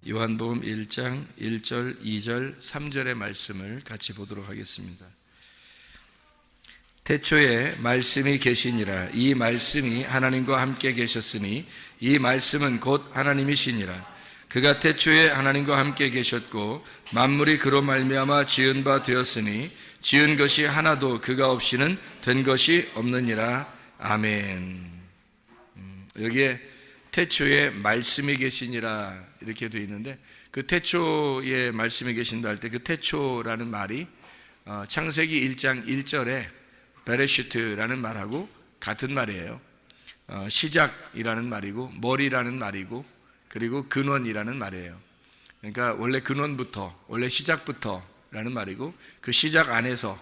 요한복음 1장 1절, 2절, 3절의 말씀을 같이 보도록 하겠습니다. 태초에 말씀이 계시니라. 이 말씀이 하나님과 함께 계셨으니 이 말씀은 곧 하나님이시니라. 그가 태초에 하나님과 함께 계셨고 만물이 그로 말미암아 지은 바 되었으니 지은 것이 하나도 그가 없이는 된 것이 없느니라. 아멘. 여기에 태초에 말씀이 계시니라 이렇게 되어 있는데, 그 태초에 말씀이 계신다 할 때 그 태초라는 말이 창세기 1장 1절에 베레시트라는 말하고 같은 말이에요. 시작이라는 말이고 머리라는 말이고 그리고 근원이라는 말이에요. 그러니까 원래 근원부터, 원래 시작부터라는 말이고, 그 시작 안에서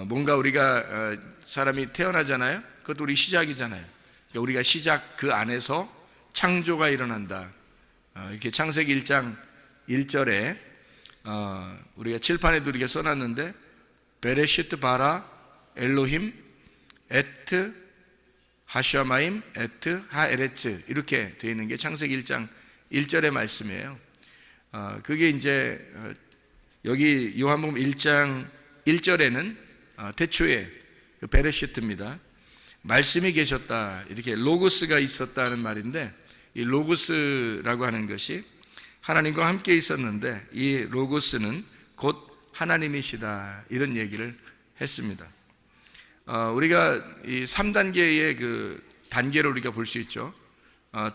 뭔가 우리가 사람이 태어나잖아요. 그것도 우리 시작이잖아요. 그러니까 우리가 시작 그 안에서 창조가 일어난다. 이렇게 창세기 1장 1절에 우리가 칠판에도 이렇게 써놨는데, 베레시트 바라 엘로힘 에트 하샤마임 에트 하에레츠 이렇게 되어 있는 게 창세기 1장 1절의 말씀이에요. 그게 이제 여기 요한복음 1장 1절에는 태초에 그 베레시트입니다. 말씀이 계셨다, 이렇게 로고스가 있었다는 말인데, 이 로고스라고 하는 것이 하나님과 함께 있었는데 이 로고스는 곧 하나님이시다, 이런 얘기를 했습니다. 우리가 이 3단계의 그 단계를 우리가 볼 수 있죠.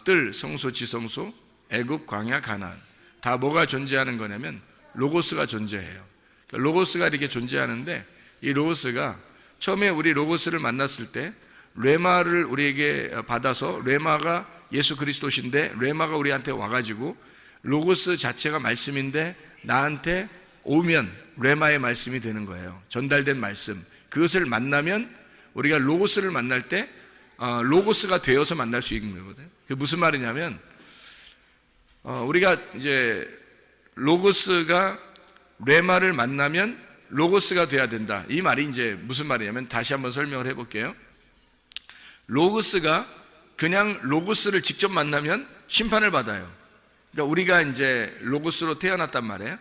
뜰, 성소, 지성소, 애굽, 광야, 가나안. 다 뭐가 존재하는 거냐면 로고스가 존재해요. 로고스가 이렇게 존재하는데, 이 로고스가 처음에 우리 로고스를 만났을 때 레마를 우리에게 받아서, 레마가 예수 그리스도신데 레마가 우리한테 와가지고 로고스 자체가 말씀인데 나한테 오면 레마의 말씀이 되는 거예요. 전달된 말씀. 그것을 만나면 우리가 로고스를 만날 때 로고스가 되어서 만날 수 있는 거거든요. 그게 무슨 말이냐면 우리가 이제 로고스가 레마를 만나면 로고스가 돼야 된다, 이 말이 이제 무슨 말이냐면, 다시 한번 설명을 해볼게요. 로고스가 그냥 로고스를 직접 만나면 심판을 받아요. 그러니까 우리가 이제 로고스로 태어났단 말이에요.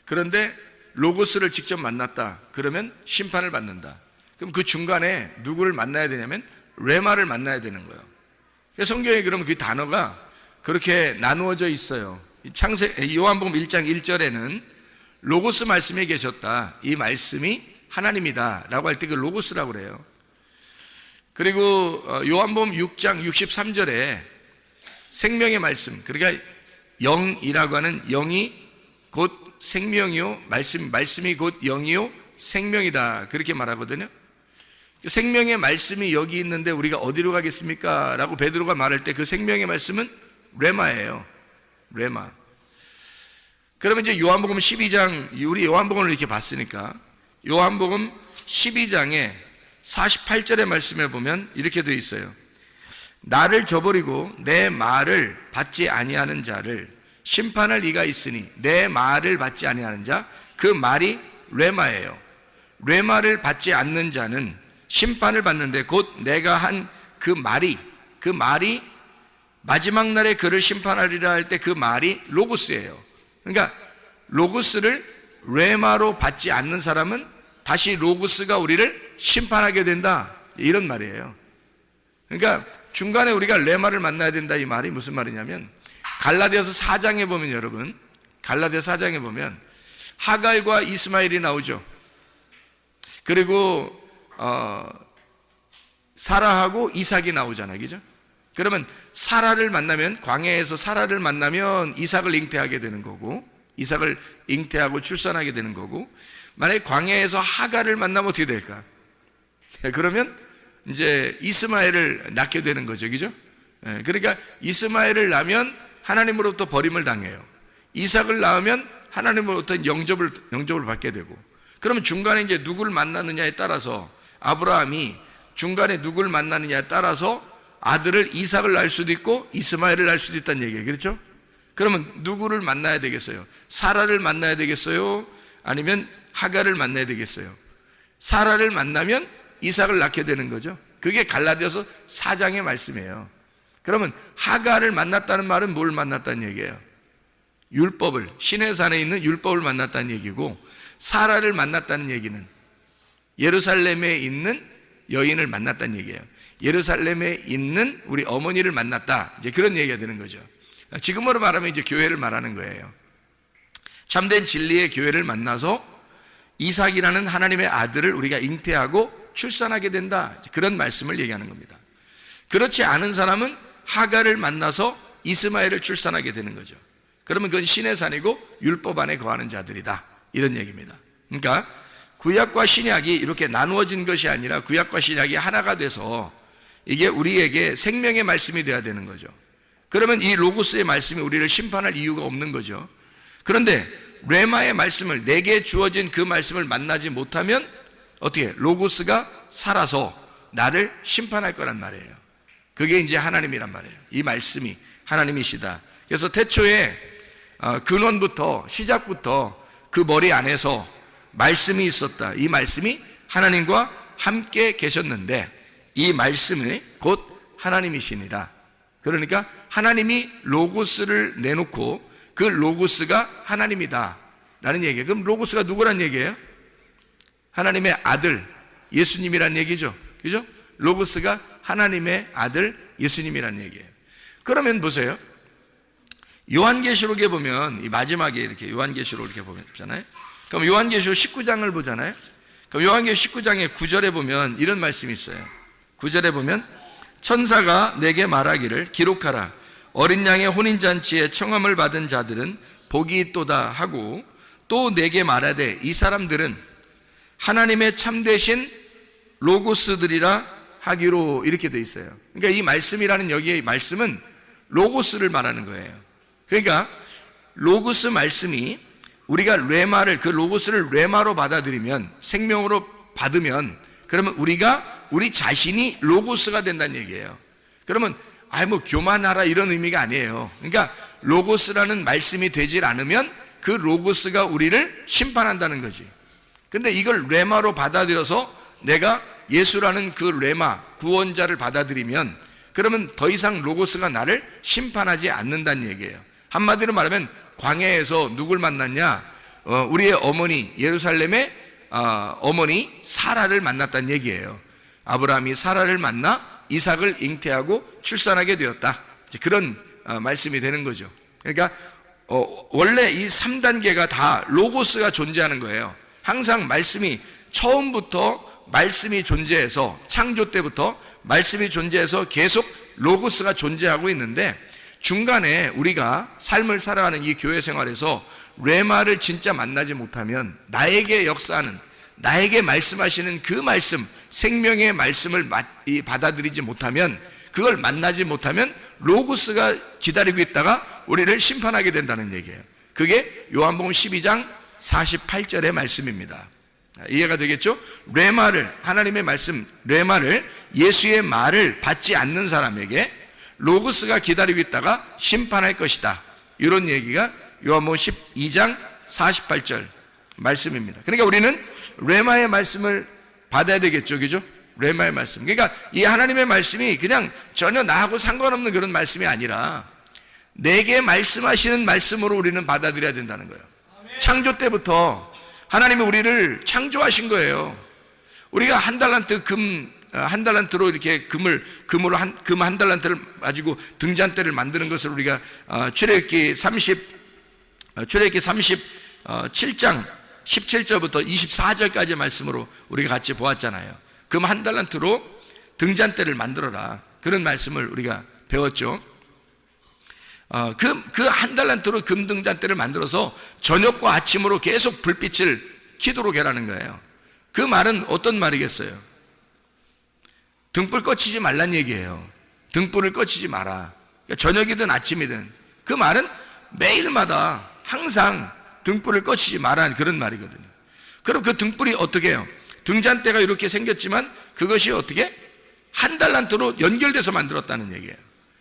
그런데 로고스를 직접 만났다 그러면 심판을 받는다. 그럼 그 중간에 누구를 만나야 되냐면 레마를 만나야 되는 거예요. 성경에 그러면 그 단어가 그렇게 나누어져 있어요. 요한복음 1장 1절에는 로고스 말씀이 계셨다, 이 말씀이 하나님이다 라고 할 때 그 로고스라고 그래요. 그리고 요한복음 6장 63절에 생명의 말씀, 그러니까 영이라고 하는 영이 곧 생명이요, 말씀이 곧 영이요 생명이다, 그렇게 말하거든요. 생명의 말씀이 여기 있는데 우리가 어디로 가겠습니까? 라고 베드로가 말할 때 그 생명의 말씀은 레마예요. 레마. 그러면 이제 요한복음 12장, 우리 요한복음을 이렇게 봤으니까 요한복음 12장에 48절의 말씀에 보면 이렇게 되어 있어요. 나를 저버리고 내 말을 받지 아니하는 자를 심판할 이가 있으니, 내 말을 받지 아니하는 자, 그 말이 레마예요. 레마를 받지 않는 자는 심판을 받는데, 곧 내가 한 그 말이 마지막 날에 그를 심판하리라 할 때 그 말이 로고스예요. 그러니까 로고스를 레마로 받지 않는 사람은 다시 로고스가 우리를 심판하게 된다, 이런 말이에요. 그러니까 중간에 우리가 레마를 만나야 된다, 이 말이 무슨 말이냐면, 갈라디아서 4장에 보면, 여러분 갈라디아서 4장에 보면 하갈과 이스마엘이 나오죠. 그리고 사라하고 이삭이 나오잖아요, 그죠? 그러면 사라를 만나면, 광야에서 사라를 만나면 이삭을 잉태하게 되는 거고, 이삭을 잉태하고 출산하게 되는 거고, 만약에 광야에서 하갈을 만나면 어떻게 될까? 그러면 이제 이스마엘을 낳게 되는 거죠, 그죠? 그러니까 이스마엘을 낳으면 하나님으로부터 버림을 당해요. 이삭을 낳으면 하나님으로부터 영접을 받게 되고, 그러면 중간에 이제 누구를 만나느냐에 따라서, 아브라함이 중간에 누구를 만나느냐에 따라서 아들을 이삭을 낳을 수도 있고 이스마엘을 낳을 수도 있다는 얘기예요, 그렇죠? 그러면 누구를 만나야 되겠어요? 사라를 만나야 되겠어요? 아니면 하갈을 만나야 되겠어요? 사라를 만나면 이삭을 낳게 되는 거죠. 그게 갈라디아서 4장의 말씀이에요. 그러면 하갈을 만났다는 말은 뭘 만났다는 얘기예요? 율법을, 시내산에 있는 율법을 만났다는 얘기고, 사라를 만났다는 얘기는 예루살렘에 있는 여인을 만났다는 얘기예요. 예루살렘에 있는 우리 어머니를 만났다, 이제 그런 얘기가 되는 거죠. 지금으로 말하면 이제 교회를 말하는 거예요. 참된 진리의 교회를 만나서 이삭이라는 하나님의 아들을 우리가 잉태하고 출산하게 된다, 그런 말씀을 얘기하는 겁니다. 그렇지 않은 사람은 하갈을 만나서 이스마엘을 출산하게 되는 거죠. 그러면 그건 신의 산이고 율법 안에 거하는 자들이다, 이런 얘기입니다. 그러니까 구약과 신약이 이렇게 나누어진 것이 아니라 구약과 신약이 하나가 돼서 이게 우리에게 생명의 말씀이 되어야 되는 거죠. 그러면 이 로고스의 말씀이 우리를 심판할 이유가 없는 거죠. 그런데 레마의 말씀을, 내게 주어진 그 말씀을 만나지 못하면 어떻게? 로고스가 살아서 나를 심판할 거란 말이에요. 그게 이제 하나님이란 말이에요. 이 말씀이 하나님이시다. 그래서 태초에 근원부터, 시작부터 그 머리 안에서 말씀이 있었다. 이 말씀이 하나님과 함께 계셨는데 이 말씀이 곧 하나님이시니라. 그러니까 하나님이 로고스를 내놓고 그 로고스가 하나님이다 라는 얘기예요. 그럼 로고스가 누구란 얘기예요? 하나님의 아들 예수님이란 얘기죠. 그죠? 로고스가 하나님의 아들 예수님이란 얘기예요. 그러면 보세요. 요한계시록에 보면 이 마지막에 이렇게 요한계시록 이렇게 보잖아요. 그럼 요한계시록 19장을 보잖아요. 그럼 요한계시록 19장의 9절에 보면 이런 말씀이 있어요. 9절에 보면 천사가 내게 말하기를 기록하라. 어린 양의 혼인잔치에 청함을 받은 자들은 복이 있도다 하고 또 내게 말하되 이 사람들은 하나님의 참되신 로고스들이라 하기로, 이렇게 돼 있어요. 그러니까 이 말씀이라는 여기에 말씀은 로고스를 말하는 거예요. 그러니까 로고스 말씀이 우리가 레마를, 그 로고스를 레마로 받아들이면, 생명으로 받으면, 그러면 우리가 우리 자신이 로고스가 된다는 얘기예요. 그러면 뭐 교만하라 이런 의미가 아니에요. 그러니까 로고스라는 말씀이 되질 않으면 그 로고스가 우리를 심판한다는 거지. 근데 이걸 레마로 받아들여서 내가 예수라는 그 레마, 구원자를 받아들이면 그러면 더 이상 로고스가 나를 심판하지 않는다는 얘기예요. 한마디로 말하면 광야에서 누굴 만났냐? 우리의 어머니, 예루살렘의 어머니 사라를 만났다는 얘기예요. 아브라함이 사라를 만나 이삭을 잉태하고 출산하게 되었다, 그런 말씀이 되는 거죠. 그러니까 원래 이 3단계가 다 로고스가 존재하는 거예요. 항상 말씀이 처음부터 말씀이 존재해서, 창조 때부터 말씀이 존재해서 계속 로고스가 존재하고 있는데, 중간에 우리가 삶을 살아가는 이 교회 생활에서 레마를 진짜 만나지 못하면, 나에게 역사하는, 나에게 말씀하시는 그 말씀, 생명의 말씀을 받아들이지 못하면, 그걸 만나지 못하면 로고스가 기다리고 있다가 우리를 심판하게 된다는 얘기예요. 그게 요한복음 12장 48절의 말씀입니다. 이해가 되겠죠? 레마를, 하나님의 말씀 레마를, 예수의 말을 받지 않는 사람에게 로고스가 기다리고 있다가 심판할 것이다, 이런 얘기가 요한복음 12장 48절 말씀입니다. 그러니까 우리는 레마의 말씀을 받아야 되겠죠, 그죠? 레마의 말씀. 그러니까 이 하나님의 말씀이 그냥 전혀 나하고 상관없는 그런 말씀이 아니라 내게 말씀하시는 말씀으로 우리는 받아들여야 된다는 거예요. 창조 때부터 하나님이 우리를 창조하신 거예요. 우리가 한 달란트로 이렇게 금 한 달란트를 가지고 등잔대를 만드는 것을 우리가 출애굽기 37장 17절부터 24절까지의 말씀으로 우리가 같이 보았잖아요. 금 한 달란트로 등잔대를 만들어라, 그런 말씀을 우리가 배웠죠. 그 한 달란트로 금 등잔대를 만들어서 저녁과 아침으로 계속 불빛을 키도록 해라는 거예요. 그 말은 어떤 말이겠어요? 등불 꺼치지 말란 얘기예요. 등불을 꺼치지 마라. 그러니까 저녁이든 아침이든 그 말은 매일마다 항상 등불을 꺼치지 마라, 그런 말이거든요. 그럼 그 등불이 어떻게 해요? 등잔대가 이렇게 생겼지만 그것이 어떻게? 한 달란트로 연결돼서 만들었다는 얘기예요.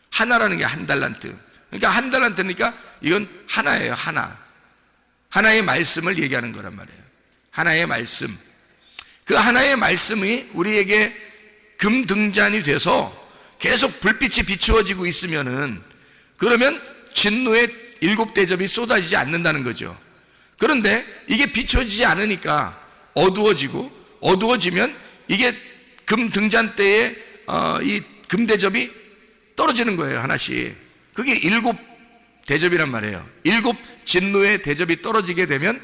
하나라는 게 한 달란트. 그러니까 한 달란트니까 이건 하나예요, 하나. 하나의 말씀을 얘기하는 거란 말이에요. 하나의 말씀. 그 하나의 말씀이 우리에게 금등잔이 돼서 계속 불빛이 비추어지고 있으면은, 그러면 진노의 일곱 대접이 쏟아지지 않는다는 거죠. 그런데 이게 비춰지지 않으니까 어두워지면 이게 금 등잔대에 이 금대접이 떨어지는 거예요, 하나씩. 그게 일곱 대접이란 말이에요. 일곱 진노의 대접이 떨어지게 되면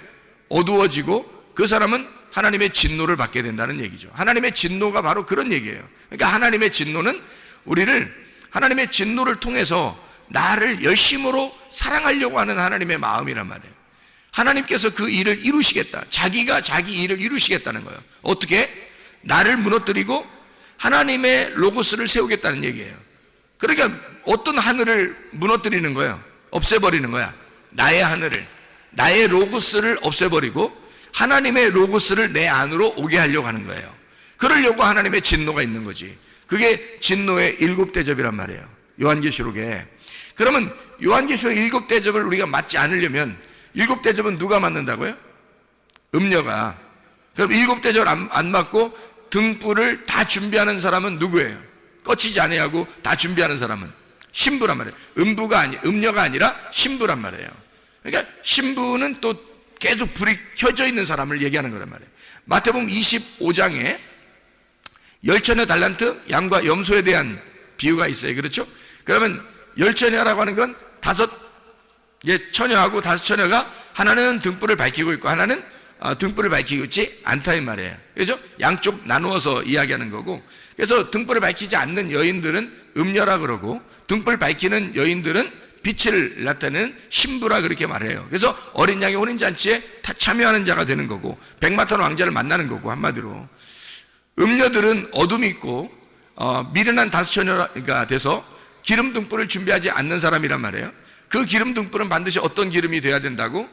어두워지고 그 사람은 하나님의 진노를 받게 된다는 얘기죠. 하나님의 진노가 바로 그런 얘기예요. 그러니까 하나님의 진노는 하나님의 진노를 통해서 나를 열심으로 사랑하려고 하는 하나님의 마음이란 말이에요. 하나님께서 그 일을 이루시겠다. 자기가 자기 일을 이루시겠다는 거예요. 어떻게? 나를 무너뜨리고 하나님의 로고스를 세우겠다는 얘기예요. 그러니까 어떤 하늘을 무너뜨리는 거예요? 없애버리는 거야. 나의 하늘을, 나의 로고스를 없애버리고 하나님의 로고스를 내 안으로 오게 하려고 하는 거예요. 그러려고 하나님의 진노가 있는 거지. 그게 진노의 일곱 대접이란 말이에요, 요한계시록에. 그러면 요한계시록 일곱 대접을 우리가 맞지 않으려면, 일곱 대접은 누가 맞는다고요? 음녀가. 그럼 일곱 대접을 안 맞고 등불을 다 준비하는 사람은 누구예요? 꺼치지 아니하고 다 준비하는 사람은 신부란 말이에요. 음녀가 아니라 신부란 말이에요. 그러니까 신부는 또 계속 불이 켜져 있는 사람을 얘기하는 거란 말이에요. 마태복음 25장에 열처녀 달란트, 양과 염소에 대한 비유가 있어요. 그렇죠? 그러면 열처녀라고 하는 건 처녀하고 다섯 처녀가 하나는 등불을 밝히고 있고 하나는 등불을 밝히고 있지 않다 이 말이에요. 그래서 양쪽 나누어서 이야기하는 거고, 그래서 등불을 밝히지 않는 여인들은 음녀라 그러고 등불 밝히는 여인들은 빛을 나타내는 신부라 그렇게 말해요. 그래서 어린 양의 혼인잔치에 참여하는 자가 되는 거고 백마탄 왕자를 만나는 거고, 한마디로 음녀들은 어둠이 있고 미련한 다섯 처녀가 돼서 기름 등불을 준비하지 않는 사람이란 말이에요. 그 기름 등불은 반드시 어떤 기름이 돼야 된다고?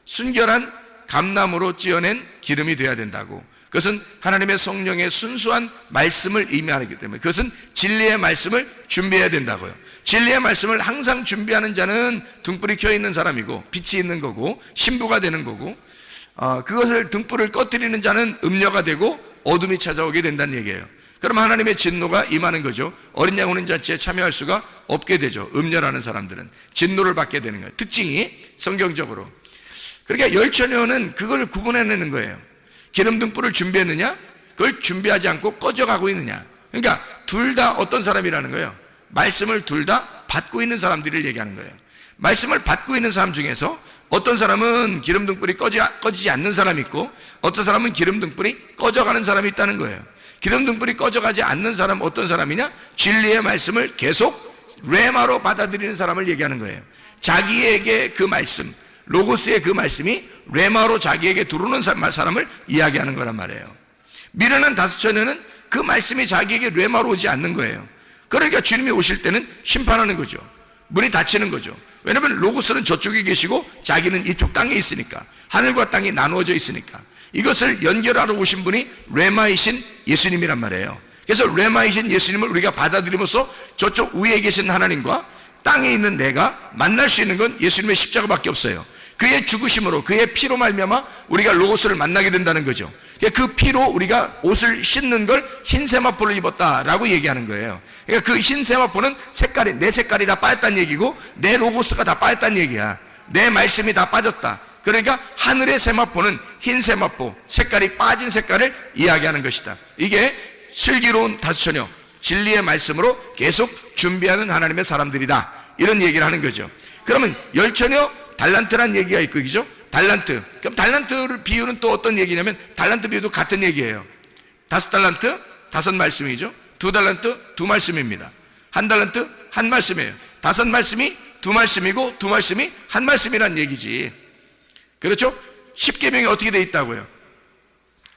순결한 감나무로 찌어낸 기름이 돼야 된다고. 그것은 하나님의 성령의 순수한 말씀을 의미하기 때문에 그것은 진리의 말씀을 준비해야 된다고요. 진리의 말씀을 항상 준비하는 자는 등불이 켜 있는 사람이고 빛이 있는 거고 신부가 되는 거고, 그것을 등불을 꺼뜨리는 자는 음녀가 되고 어둠이 찾아오게 된다는 얘기예요. 그럼 하나님의 진노가 임하는 거죠. 어린 양 혼인잔치에 참여할 수가 없게 되죠. 음녀라는 사람들은 진노를 받게 되는 거예요. 특징이 성경적으로. 그러니까 열처녀는 그걸 구분해내는 거예요. 기름 등불을 준비했느냐, 그걸 준비하지 않고 꺼져가고 있느냐. 그러니까 둘 다 어떤 사람이라는 거예요? 말씀을 둘 다 받고 있는 사람들을 얘기하는 거예요. 말씀을 받고 있는 사람 중에서 어떤 사람은 기름 등불이 꺼지지 않는 사람이 있고 어떤 사람은 기름 등불이 꺼져가는 사람이 있다는 거예요. 기름 등불이 꺼져가지 않는 사람 어떤 사람이냐? 진리의 말씀을 계속 레마로 받아들이는 사람을 얘기하는 거예요. 자기에게 그 말씀, 로고스의 그 말씀이 레마로 자기에게 들어오는 사람을 이야기하는 거란 말이에요. 미련한 다섯 처녀는 그 말씀이 자기에게 레마로 오지 않는 거예요. 그러니까 주님이 오실 때는 심판하는 거죠. 문이 닫히는 거죠. 왜냐하면 로고스는 저쪽에 계시고 자기는 이쪽 땅에 있으니까, 하늘과 땅이 나누어져 있으니까. 이것을 연결하러 오신 분이 레마이신 예수님이란 말이에요. 그래서 레마이신 예수님을 우리가 받아들이면서 저쪽 위에 계신 하나님과 땅에 있는 내가 만날 수 있는 건 예수님의 십자가밖에 없어요. 그의 죽으심으로, 그의 피로 말미암아 우리가 로고스를 만나게 된다는 거죠. 그 피로 우리가 옷을 씻는 걸 흰 세마포를 입었다라고 얘기하는 거예요. 그러니까 그 흰 세마포는 색깔이, 내 색깔이 다 빠졌다는 얘기고 내 로고스가 다 빠졌다는 얘기야. 내 말씀이 다 빠졌다. 그러니까 하늘의 세마포는 흰 세마포, 색깔이 빠진 색깔을 이야기하는 것이다. 이게 슬기로운 다섯 처녀, 진리의 말씀으로 계속 준비하는 하나님의 사람들이다, 이런 얘기를 하는 거죠. 그러면 열처녀 달란트란 얘기가 있고, 그죠? 달란트. 그럼 달란트를 비유는 또 어떤 얘기냐면, 달란트 비유도 같은 얘기예요. 다섯 달란트, 다섯 말씀이죠. 두 달란트, 두 말씀입니다. 한 달란트, 한 말씀이에요. 다섯 말씀이 두 말씀이고 두 말씀이 한 말씀이란 얘기지. 그렇죠? 십계명이 어떻게 돼 있다고요?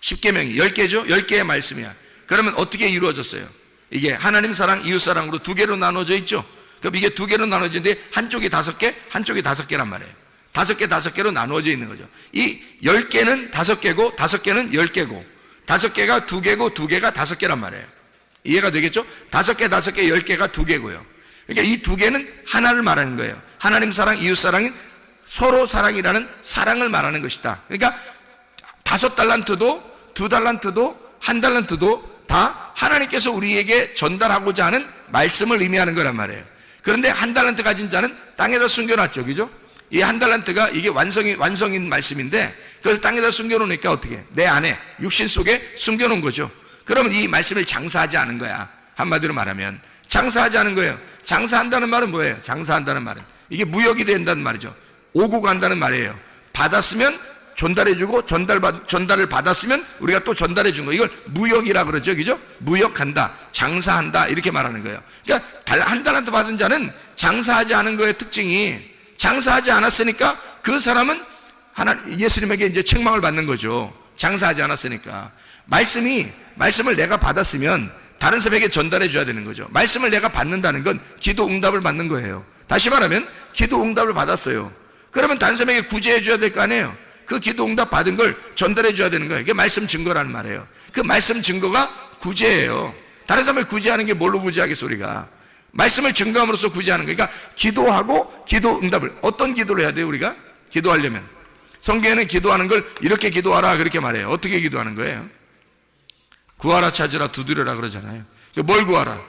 십계명이 10개죠? 10개의 말씀이야. 그러면 어떻게 이루어졌어요? 이게 하나님 사랑, 이웃 사랑으로 두 개로 나눠져 있죠? 그럼 이게 두 개로 나눠지는데 한쪽이 5개, 한쪽이 5개란 말이에요. 5개, 5개로 나누어져 있는 거죠. 이 10개는 5개고 5개는 10개고 5개가 2개고 2개가 5개란 말이에요. 이해가 되겠죠? 5개, 5개, 10개가 2개고요. 그러니까 이 2개는 하나를 말하는 거예요. 하나님 사랑, 이웃 사랑인 서로 사랑이라는 사랑을 말하는 것이다. 그러니까 5달란트도 2달란트도 1달란트도 다 하나님께서 우리에게 전달하고자 하는 말씀을 의미하는 거란 말이에요. 그런데 1달란트 가진 자는 땅에다 숨겨놨죠, 그죠? 이 한 달란트가 이게 완성인 말씀인데, 그래서 땅에다 숨겨놓으니까 어떻게? 내 안에, 육신 속에 숨겨놓은 거죠. 그러면 이 말씀을 장사하지 않은 거야. 한마디로 말하면. 장사하지 않은 거예요. 장사한다는 말은 뭐예요? 장사한다는 말은. 이게 무역이 된다는 말이죠. 오고 간다는 말이에요. 받았으면 전달해주고, 전달을 받았으면 우리가 또 전달해준 거. 이걸 무역이라 그러죠. 그죠? 무역한다, 장사한다, 이렇게 말하는 거예요. 그러니까 한 달란트 받은 자는 장사하지 않은 거의 특징이, 장사하지 않았으니까 그 사람은 예수님에게 이제 책망을 받는 거죠. 장사하지 않았으니까. 말씀을 내가 받았으면 다른 사람에게 전달해 줘야 되는 거죠. 말씀을 내가 받는다는 건 기도 응답을 받는 거예요. 다시 말하면 기도 응답을 받았어요. 그러면 다른 사람에게 구제해 줘야 될 거 아니에요. 그 기도 응답 받은 걸 전달해 줘야 되는 거예요. 이게 말씀 증거라는 말이에요. 그 말씀 증거가 구제예요. 다른 사람을 구제하는 게 뭘로 구제하겠어 우리가? 말씀을 증거함으로써 구제하는 거예요. 그러니까 기도하고 기도 응답을, 어떤 기도를 해야 돼요 우리가? 기도하려면 성경에는 기도하는 걸 이렇게 기도하라 그렇게 말해요. 어떻게 기도하는 거예요? 구하라, 찾으라, 두드려라 그러잖아요. 뭘 구하라?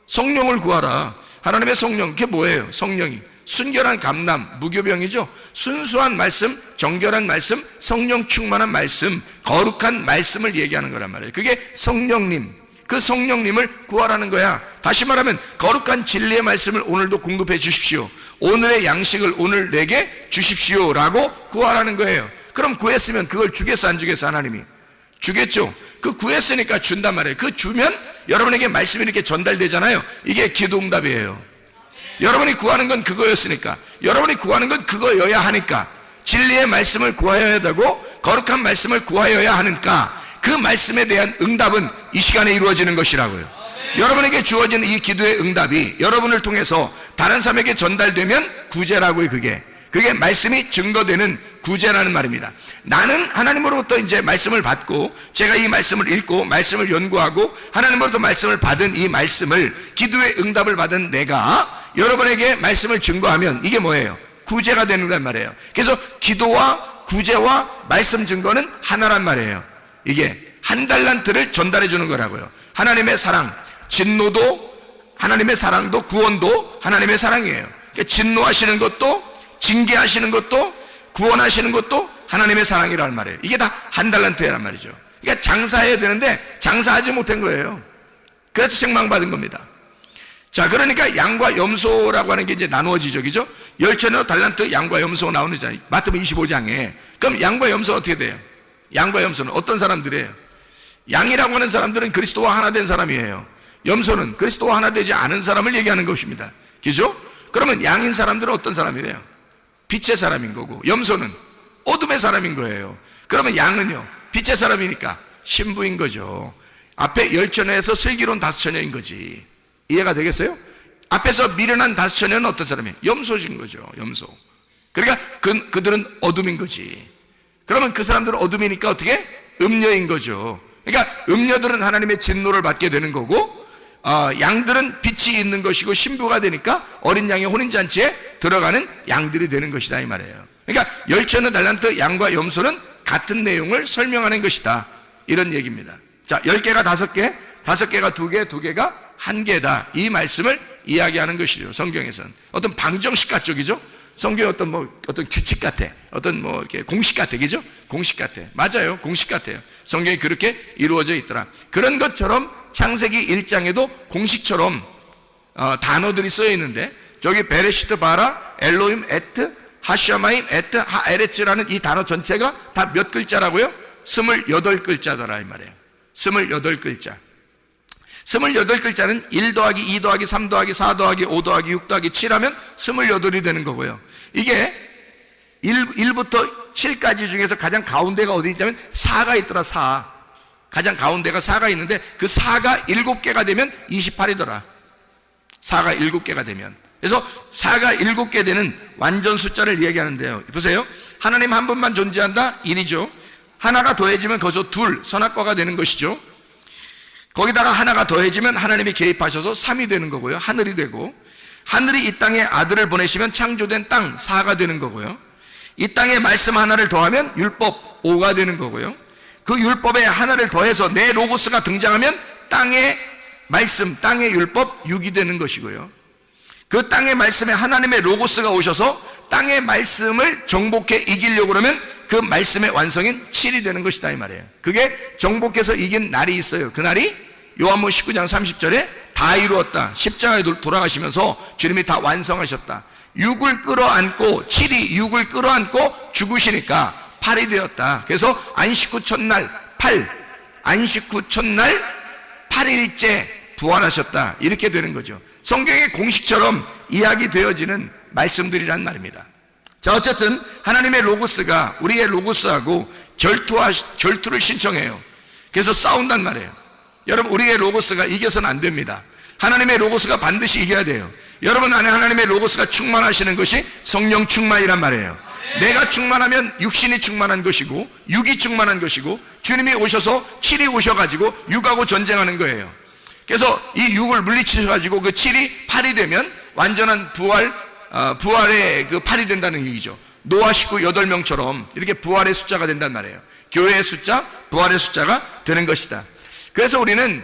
성령을 구하라. 하나님의 성령, 그게 뭐예요? 성령이 순결한 감람, 무교병이죠. 순수한 말씀, 정결한 말씀, 성령 충만한 말씀, 거룩한 말씀을 얘기하는 거란 말이에요. 그게 성령님, 그 성령님을 구하라는 거야. 다시 말하면 거룩한 진리의 말씀을 오늘도 공급해 주십시오. 오늘의 양식을 오늘 내게 주십시오 라고 구하라는 거예요. 그럼 구했으면 그걸 주겠어 안 주겠어? 하나님이 주겠죠. 그 구했으니까 준단 말이에요. 그 주면 여러분에게 말씀이 이렇게 전달되잖아요. 이게 기도 응답이에요. 여러분이 구하는 건 그거였으니까, 여러분이 구하는 건 그거여야 하니까, 진리의 말씀을 구하여야 되고 거룩한 말씀을 구하여야 하니까 그 말씀에 대한 응답은 이 시간에 이루어지는 것이라고요. 여러분에게 주어진 이 기도의 응답이 여러분을 통해서 다른 사람에게 전달되면 구제라고요. 그게 말씀이 증거되는 구제라는 말입니다. 나는 하나님으로부터 이제 말씀을 받고, 제가 이 말씀을 읽고 말씀을 연구하고 하나님으로부터 말씀을 받은 이 말씀을, 기도의 응답을 받은 내가 여러분에게 말씀을 증거하면 이게 뭐예요? 구제가 되는 말이에요. 그래서 기도와 구제와 말씀 증거는 하나란 말이에요. 이게 한 달란트를 전달해 주는 거라고요. 하나님의 사랑, 진노도 하나님의 사랑도, 구원도 하나님의 사랑이에요. 그러니까 진노하시는 것도, 징계하시는 것도, 구원하시는 것도 하나님의 사랑이라는 말이에요. 이게 다 한 달란트란 말이죠. 그러니까 장사해야 되는데 장사하지 못한 거예요. 그래서 책망받은 겁니다. 자, 그러니까 양과 염소라고 하는 게 이제 나누어지죠. 그죠? 10,000여 달란트 양과 염소 나오잖아요. 마태복음 25장에. 그럼 양과 염소는 어떻게 돼요? 양과 염소는 어떤 사람들이에요? 양이라고 하는 사람들은 그리스도와 하나 된 사람이에요. 염소는 그리스도와 하나 되지 않은 사람을 얘기하는 것입니다. 그죠? 그러면 양인 사람들은 어떤 사람이래요? 빛의 사람인 거고, 염소는 어둠의 사람인 거예요. 그러면 양은요, 빛의 사람이니까 신부인 거죠. 앞에 10,000여에서 슬기로운 5,000여인 거지. 이해가 되겠어요? 앞에서 미련한 5,000여는 어떤 사람이에요? 염소인 거죠. 염소. 그러니까 그들은 어둠인 거지. 그러면 그 사람들은 어둠이니까 어떻게? 음녀인 거죠. 그러니까 음녀들은 하나님의 진노를 받게 되는 거고, 양들은 빛이 있는 것이고 신부가 되니까 어린 양의 혼인잔치에 들어가는 양들이 되는 것이다 이 말이에요. 그러니까 10,000여 달란트 양과 염소는 같은 내용을 설명하는 것이다, 이런 얘기입니다. 자, 10개가 5개, 5개가 2개, 2개가 1개다, 이 말씀을 이야기하는 것이죠. 성경에서는 어떤 방정식 같죠, 그죠? 성경의 어떤 규칙 같아, 어떤 이렇게 공식 같아, 그죠? 공식 같아. 맞아요, 공식 같아요. 성경이 그렇게 이루어져 있더라. 그런 것처럼 창세기 1장에도 공식처럼 단어들이 쓰여 있는데, 저기 베레시트 바라 엘로임 에트 하샤마임 에트 하에레츠라는 이 단어 전체가 다 몇 글자라고요? 28글자더라 이 말이에요. 28글자. 28글자는 1 더하기 2 더하기 3 더하기 4 더하기 5 더하기 6 더하기 7하면 28이 되는 거고요. 이게 1부터 7까지 중에서 가장 가운데가 어디 있냐면 4가 있더라. 4. 가장 가운데가 4가 있는데 그 4가 7개가 되면 28이더라. 4가 7개가 되면. 그래서 4가 7개 되는 완전 숫자를 얘기하는데요. 보세요. 하나님 한 분만 존재한다? 1이죠. 하나가 더해지면 거기서 둘, 선악과가 되는 것이죠. 거기다가 하나가 더해지면 하나님이 개입하셔서 3이 되는 거고요. 하늘이 되고, 하늘이 이 땅에 아들을 보내시면 창조된 땅 4가 되는 거고요. 이 땅에 말씀 하나를 더하면 율법 5가 되는 거고요. 그 율법에 하나를 더해서 내 로고스가 등장하면 땅의 말씀, 땅의 율법 6이 되는 것이고요. 그 땅의 말씀에 하나님의 로고스가 오셔서 땅의 말씀을 정복해 이기려고 그러면 그 말씀의 완성인 7이 되는 것이다 이 말이에요. 그게 정복해서 이긴 날이 있어요. 그 날이 요한복음 19장 30절에 다 이루었다. 십자가에 돌아가시면서 주님이 다 완성하셨다. 6을 끌어안고 7이 6을 끌어안고 죽으시니까 8이 되었다. 그래서 안식 후 첫날 8, 안식 후 첫날 8일째 부활하셨다. 이렇게 되는 거죠. 성경의 공식처럼 이야기되어지는 말씀들이란 말입니다. 자, 어쨌든 하나님의 로고스가 우리의 로고스하고 결투를 신청해요. 그래서 싸운단 말이에요. 여러분, 우리의 로고스가 이겨서는 안 됩니다. 하나님의 로고스가 반드시 이겨야 돼요. 여러분 안에 하나님의 로고스가 충만하시는 것이 성령 충만이란 말이에요. 내가 충만하면 육신이 충만한 것이고 육이 충만한 것이고 주님이 오셔서 7이 오셔가지고 육하고 전쟁하는 거예요. 그래서 이 육을 물리치셔가지고 그 7이 8이 되면 완전한 부활의 그 8이 된다는 얘기죠. 노아 식구 8명처럼 이렇게 부활의 숫자가 된단 말이에요. 교회의 숫자, 부활의 숫자가 되는 것이다. 그래서 우리는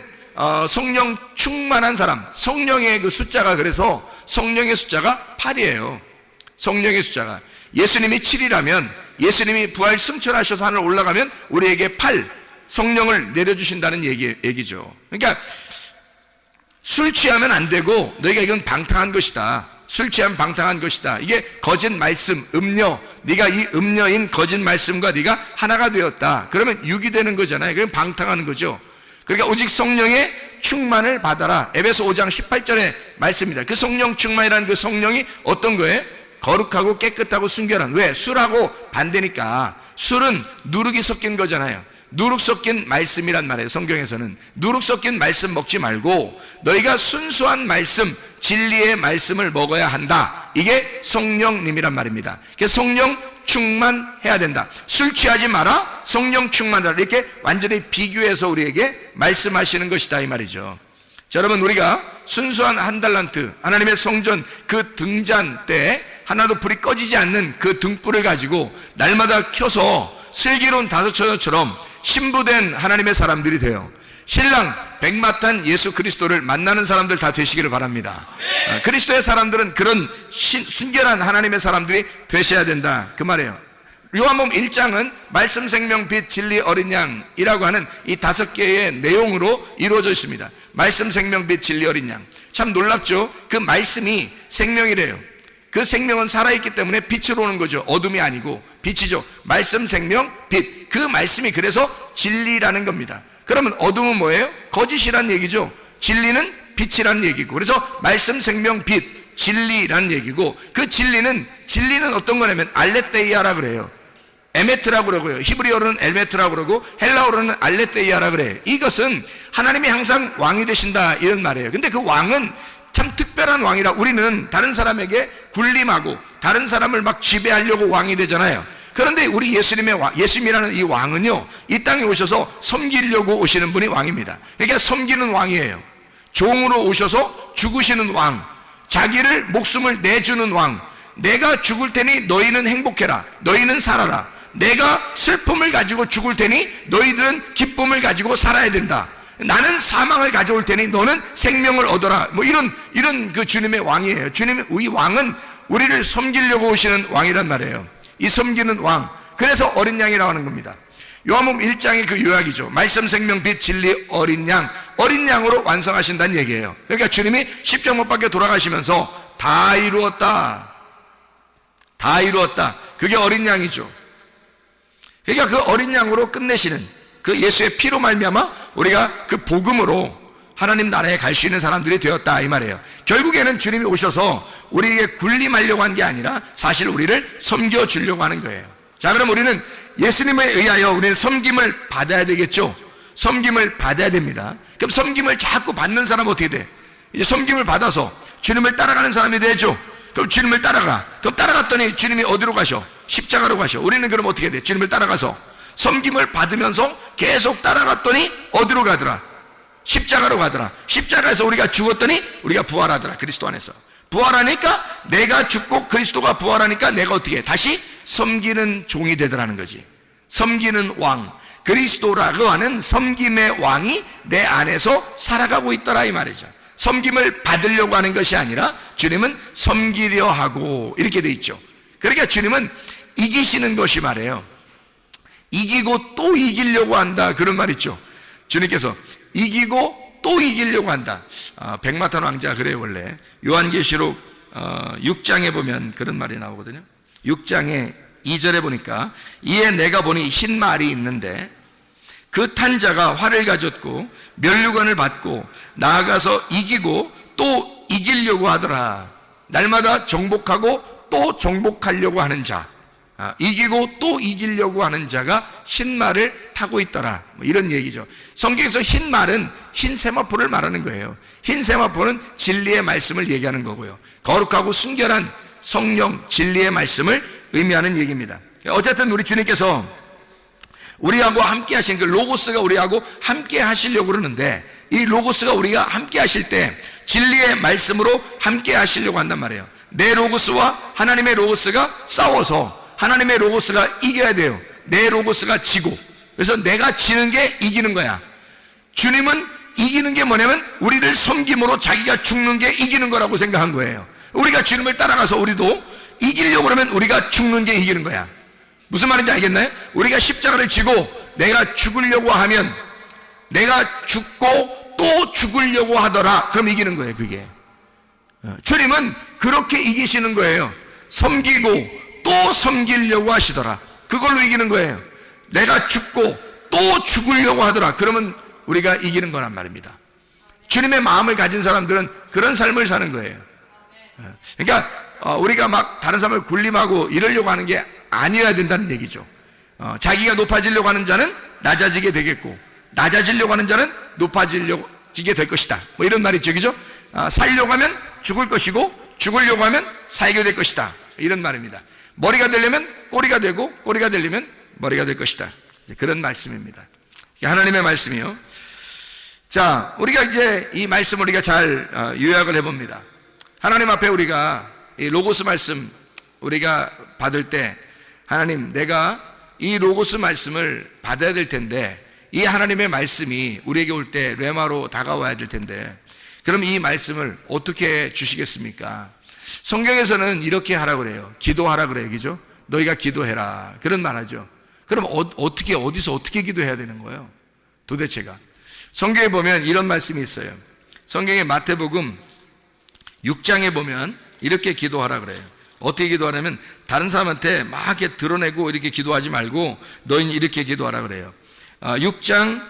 성령 충만한 사람, 성령의 그 숫자가, 그래서 성령의 숫자가 8이에요. 성령의 숫자가 예수님이 7이라면 예수님이 부활 승천하셔서 하늘 올라가면 우리에게 8 성령을 내려주신다는 얘기죠. 그러니까 술 취하면 안 되고 너희가 이건 방탕한 것이다. 술 취하면 방탕한 것이다. 이게 거짓 말씀, 음료. 네가 이 음료인 거짓 말씀과 네가 하나가 되었다. 그러면 육이 되는 거잖아요. 그건 방탕하는 거죠. 그러니까 오직 성령의 충만을 받아라. 에베소 5장 18절의 말씀입니다. 그 성령 충만이라는 그 성령이 어떤 거예요? 거룩하고 깨끗하고 순결한. 왜? 술하고 반대니까. 술은 누룩이 섞인 거잖아요. 누룩 섞인 말씀이란 말이에요. 성경에서는 누룩 섞인 말씀 먹지 말고 너희가 순수한 말씀, 진리의 말씀을 먹어야 한다. 이게 성령님이란 말입니다. 그래서 성령 충만해야 된다. 술 취하지 마라, 성령 충만하라. 이렇게 완전히 비교해서 우리에게 말씀하시는 것이다 이 말이죠. 자, 여러분, 우리가 순수한 한 달란트, 하나님의 성전 그 등잔 때 하나도 불이 꺼지지 않는 그 등불을 가지고 날마다 켜서 슬기로운 다섯처녀처럼 신부된 하나님의 사람들이 돼요. 신랑 백마탄 예수 그리스도를 만나는 사람들 다 되시기를 바랍니다. 그리스도의 사람들은 그런 순결한 하나님의 사람들이 되셔야 된다 그 말이에요. 요한복음 1장은 말씀, 생명, 빛, 진리, 어린 양이라고 하는 이 5개의 내용으로 이루어져 있습니다. 말씀, 생명, 빛, 진리, 어린 양. 참 놀랍죠? 그 말씀이 생명이래요. 그 생명은 살아있기 때문에 빛으로 오는 거죠. 어둠이 아니고 빛이죠. 말씀, 생명, 빛. 그 말씀이 그래서 진리라는 겁니다. 그러면 어둠은 뭐예요? 거짓이란 얘기죠. 진리는 빛이란 얘기고. 그래서 말씀, 생명, 빛, 진리란 얘기고, 그 진리는 어떤 거냐면 알레테이아라 그래요. 에메트라고 그러고요. 히브리어로는 엘메트라고 그러고 헬라어로는 알레테이아라 그래요. 이것은 하나님이 항상 왕이 되신다 이런 말이에요. 근데 그 왕은 참 특별한 왕이라. 우리는 다른 사람에게 군림하고 다른 사람을 막 지배하려고 왕이 되잖아요. 그런데 우리 예수님이라는 이 왕은요, 이 땅에 오셔서 섬기려고 오시는 분이 왕입니다. 그러니까 섬기는 왕이에요. 종으로 오셔서 죽으시는 왕, 자기를 목숨을 내주는 왕. 내가 죽을 테니 너희는 행복해라, 너희는 살아라. 내가 슬픔을 가지고 죽을 테니 너희들은 기쁨을 가지고 살아야 된다. 나는 사망을 가져올 테니 너는 생명을 얻어라. 뭐 이런 그 주님의 왕이에요. 이 왕은 우리를 섬기려고 오시는 왕이란 말이에요. 이 섬기는 왕. 그래서 어린 양이라고 하는 겁니다. 요한복음 1장의 그 요약이죠. 말씀, 생명, 빛, 진리, 어린 양. 어린 양으로 완성하신다는 얘기예요. 그러니까 주님이 십자가 못 박혀 돌아가시면서 다 이루었다. 다 이루었다. 그게 어린 양이죠. 그러니까 그 어린 양으로 끝내시는 그 예수의 피로 말미암아 우리가 그 복음으로 하나님 나라에 갈 수 있는 사람들이 되었다 이 말이에요. 결국에는 주님이 오셔서 우리에게 군림하려고 한 게 아니라 사실 우리를 섬겨주려고 하는 거예요. 자, 그럼 우리는 예수님에 의하여 우리는 섬김을 받아야 되겠죠. 섬김을 받아야 됩니다. 그럼 섬김을 자꾸 받는 사람은 어떻게 돼? 이제 섬김을 받아서 주님을 따라가는 사람이 되죠. 그럼 주님을 따라가. 그럼 따라갔더니 주님이 어디로 가셔? 십자가로 가셔. 우리는 그럼 어떻게 돼? 주님을 따라가서 섬김을 받으면서 계속 따라갔더니 어디로 가더라? 십자가로 가더라. 십자가에서 우리가 죽었더니 우리가 부활하더라. 그리스도 안에서 부활하니까, 내가 죽고 그리스도가 부활하니까 내가 어떻게 해? 다시 섬기는 종이 되더라는 거지. 섬기는 왕, 그리스도라고 하는 섬김의 왕이 내 안에서 살아가고 있더라 이 말이죠. 섬김을 받으려고 하는 것이 아니라 주님은 섬기려 하고 이렇게 돼 있죠. 그러니까 주님은 이기시는 것이 말이에요. 이기고 또 이기려고 한다, 그런 말 있죠. 주님께서 이기고 또 이기려고 한다. 백마탄 왕자 그래요. 원래 요한계시록 6장에 보면 그런 말이 나오거든요. 6장에 2절에 보니까 이에 내가 보니 흰 말이 있는데 그 탄 자가 활을 가졌고 면류관을 받고 나아가서 이기고 또 이기려고 하더라. 날마다 정복하고 또 정복하려고 하는 자, 이기고 또 이기려고 하는 자가 흰 말을 타고 있더라, 뭐 이런 얘기죠. 성경에서 흰 말은 흰 세마포를 말하는 거예요. 흰 세마포는 진리의 말씀을 얘기하는 거고요, 거룩하고 순결한 성령 진리의 말씀을 의미하는 얘기입니다. 어쨌든 우리 주님께서 우리하고 함께 하신 그 로고스가 우리하고 함께 하시려고 그러는데, 이 로고스가 우리가 함께 하실 때 진리의 말씀으로 함께 하시려고 한단 말이에요. 내 로고스와 하나님의 로고스가 싸워서 하나님의 로고스가 이겨야 돼요. 내 로고스가 지고, 그래서 내가 지는 게 이기는 거야. 주님은 이기는 게 뭐냐면 우리를 섬김으로 자기가 죽는 게 이기는 거라고 생각한 거예요. 우리가 주님을 따라가서 우리도 이기려고 그러면 우리가 죽는 게 이기는 거야. 무슨 말인지 알겠나요? 우리가 십자가를 지고 내가 죽으려고 하면, 내가 죽고 또 죽으려고 하더라, 그럼 이기는 거예요. 그게 주님은 그렇게 이기시는 거예요. 섬기고 또 섬기려고 하시더라, 그걸로 이기는 거예요. 내가 죽고 또 죽으려고 하더라, 그러면 우리가 이기는 거란 말입니다. 주님의 마음을 가진 사람들은 그런 삶을 사는 거예요. 그러니까 우리가 막 다른 사람을 군림하고 이러려고 하는 게 아니어야 된다는 얘기죠. 자기가 높아지려고 하는 자는 낮아지게 되겠고, 낮아지려고 하는 자는 높아지게 될 것이다, 뭐 이런 말이 있죠. 그죠? 살려고 하면 죽을 것이고 죽으려고 하면 살게 될 것이다, 이런 말입니다. 머리가 되려면 꼬리가 되고 꼬리가 되려면 머리가 될 것이다, 그런 말씀입니다. 하나님의 말씀이요. 자, 우리가 이제 이 말씀을 우리가 잘 요약을 해봅니다. 하나님 앞에 우리가 이 로고스 말씀 우리가 받을 때, 하나님, 내가 이 로고스 말씀을 받아야 될 텐데, 이 하나님의 말씀이 우리에게 올 때 레마로 다가와야 될 텐데, 그럼 이 말씀을 어떻게 주시겠습니까? 성경에서는 이렇게 하라고 그래요. 기도하라 그래요. 그죠? 너희가 기도해라, 그런 말 하죠. 그럼 어디서 어떻게 기도해야 되는 거예요? 도대체가. 성경에 보면 이런 말씀이 있어요. 성경의 마태복음 6장에 보면 이렇게 기도하라 그래요. 어떻게 기도하냐면 다른 사람한테 막 이렇게 드러내고 이렇게 기도하지 말고 너희는 이렇게 기도하라 그래요. 6장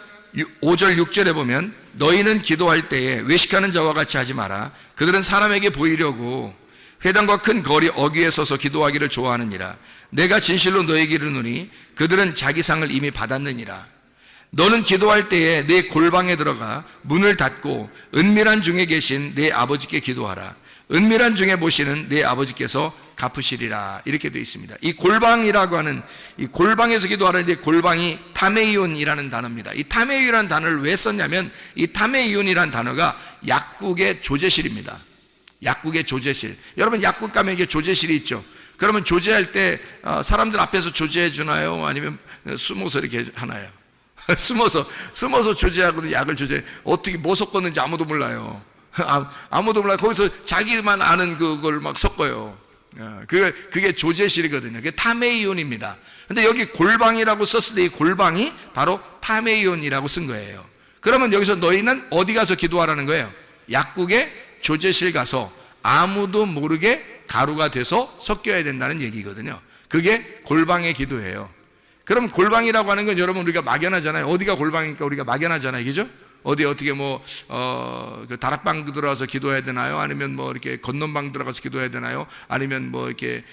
5절 6절에 보면 너희는 기도할 때에 외식하는 자와 같이 하지 마라. 그들은 사람에게 보이려고 회당과 큰 거리 어귀에 서서 기도하기를 좋아하느니라. 내가 진실로 너희에게 이르노니 그들은 자기 상을 이미 받았느니라. 너는 기도할 때에 내 골방에 들어가 문을 닫고 은밀한 중에 계신 내 아버지께 기도하라. 은밀한 중에 보시는 내 아버지께서 갚으시리라, 이렇게 되어 있습니다. 이 골방이라고 하는, 이 골방에서 기도하는데 골방이 타메이온이라는 단어입니다. 이 타메이온이라는 단어를 왜 썼냐면, 이 타메이온이라는 단어가 약국의 조제실입니다. 약국의 조제실. 여러분 약국 가면 이게 조제실이 있죠. 그러면 조제할 때 사람들 앞에서 조제해 주나요? 아니면 숨어서 이렇게 하나요? 숨어서 조제하거든요. 약을 조제. 어떻게 뭐 섞었는지 아무도 몰라요. 아무도 몰라요. 거기서 자기만 아는 그걸 막 섞어요. 그게 조제실이거든요. 그게 타메이온입니다. 근데 여기 골방이라고 썼을 때 이 골방이 바로 타메이온이라고 쓴 거예요. 그러면 여기서 너희는 어디 가서 기도하라는 거예요? 약국의 조제실 가서 아무도 모르게 가루가 돼서 섞여야 된다는 얘기거든요. 그게 골방의 기도예요. 그럼 골방이라고 하는 건 여러분 우리가 막연하잖아요. 어디가 골방이니까 우리가 막연하잖아요. 그죠? 어떻게 그 다락방 들어가서 기도해야 되나요? 아니면 뭐 이렇게 건넌방 들어가서 기도해야 되나요? 아니면 뭐 이렇게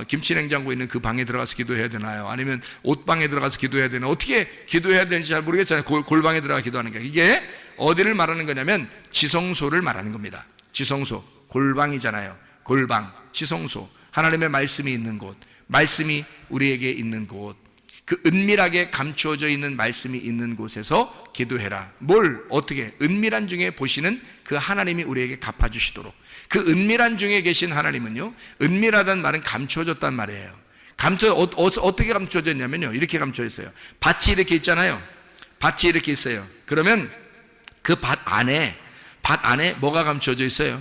김치냉장고 있는 그 방에 들어가서 기도해야 되나요? 아니면 옷방에 들어가서 기도해야 되나요? 어떻게 기도해야 되는지 잘 모르겠잖아요. 골방에 들어가 기도하는 게. 이게 어디를 말하는 거냐면 지성소를 말하는 겁니다. 지성소, 골방이잖아요. 골방, 지성소, 하나님의 말씀이 있는 곳, 말씀이 우리에게 있는 곳, 그 은밀하게 감추어져 있는 말씀이 있는 곳에서 기도해라. 뭘 어떻게? 은밀한 중에 보시는 그 하나님이 우리에게 갚아주시도록. 그 은밀한 중에 계신 하나님은요, 은밀하다는 말은 감추어졌단 말이에요. 어떻게 감추어졌냐면요, 이렇게 감추어졌어요. 밭이 이렇게 있잖아요. 밭이 이렇게 있어요. 그러면 그 밭 안에 밭 안에 뭐가 감춰져 있어요?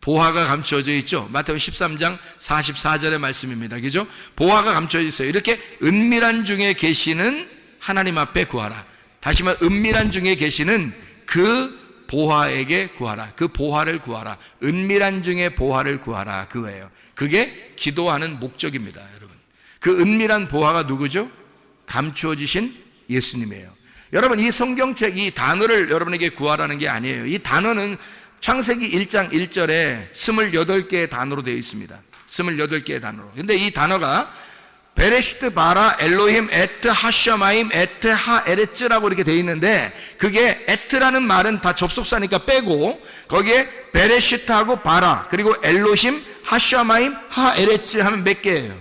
보화가 감춰져 있죠. 마태복음 13장 44절의 말씀입니다. 그죠? 보화가 감춰져 있어요. 이렇게 은밀한 중에 계시는 하나님 앞에 구하라. 다시 말해 은밀한 중에 계시는 그 보화에게 구하라. 그 보화를 구하라. 은밀한 중에 보화를 구하라. 그거예요. 그게 기도하는 목적입니다, 여러분. 그 은밀한 보화가 누구죠? 감추어지신 예수님이에요. 여러분, 이 성경책, 이 단어를 여러분에게 구하라는 게 아니에요. 이 단어는 창세기 1장 1절에 28개의 단어로 되어 있습니다. 28개의 단어로. 근데 이 단어가 베레시트 바라 엘로힘 에트 하샤마임 에트 하에레츠라고 이렇게 되어 있는데, 그게 에트라는 말은 다 접속사니까 빼고 거기에 베레시트하고 바라 그리고 엘로힘 하샤마임 하에레츠 하면 몇 개예요?